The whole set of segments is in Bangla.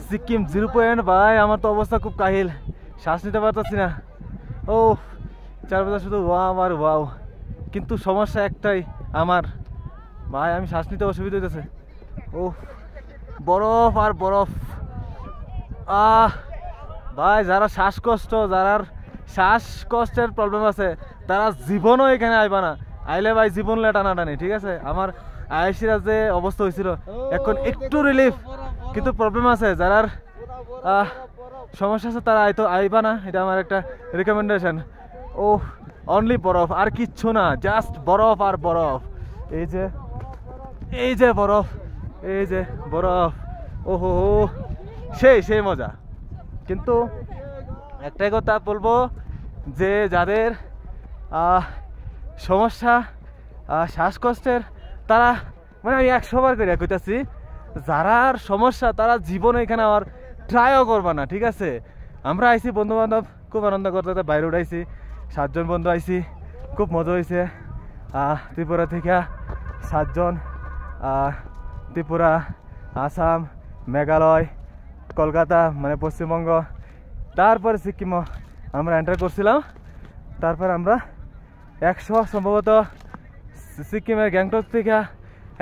সিকিম 0 পয়েন্ট ভাই, আমার তো অবস্থা খুব কাহিল, শ্বাস নিতে পারতেছি না। ও চারপাশে শুধু ওয়াও আর ওয়াও, কিন্তু সমস্যা একটাই আমার ভাই, আমি শ্বাস নিতে অসুবিধা হইতেছে। ও বরফ আর বরফ। ভাই যারা শ্বাসকষ্ট, যারা শ্বাসকষ্টের প্রবলেম আছে তারা জীবনও এখানে আইবা না, আইলে ভাই জীবন টানাটানি, ঠিক আছে? আমার আইসির যে অবস্থা হয়েছিল এখন একটু রিলিফ, কিন্তু প্রবলেম আছে, যারা সমস্যা আছে তারা আইবা না, এটা আমার একটা রিকমেন্ডেশন। ও অনলি বরফ আর কিচ্ছু না, জাস্ট বরফ আর বরফ। এই যে বরফ, এই যে বরফ, ওহো সেই মজা। কিন্তু একটাই কথা বলবো, যে যাদের সমস্যা শ্বাসকষ্টের, তারা মানে আমি 100 বার করে কইতাছি, যারার সমস্যা তারা জীবনে এখানে আর ট্রাইও করবা না, ঠিক আছে? আমরা আইছি বন্ধু বান্ধব, খুব আনন্দ করতে, বাইরে উঠাইছি 7 জন বন্ধু আইছি, খুব মজা হয়েছে। ত্রিপুরা থেকে 7 জন, ত্রিপুরা, আসাম, মেঘালয়, কলকাতা মানে পশ্চিমবঙ্গ, তারপরে সিকিম আমরা এন্টার করছিলাম। তারপর আমরা 100 সম্ভবত সিকিমের গ্যাংটক থেকে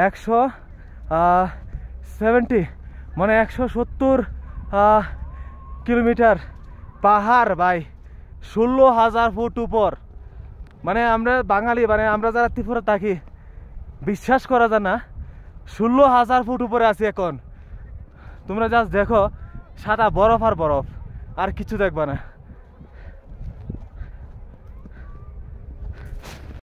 170 মানে 170 কিলোমিটার পাহাড় ভাই, 16,000 ফুট উপর। মানে আমরা বাঙালি, মানে আমরা যারা ত্রিপুরা থাকি বিশ্বাস করা যায় না, 16,000 ফুট উপরে আছি এখন। তোমরা জাস্ট দেখো, সাদা বরফ আর বরফ, আর কিছু দেখবা না।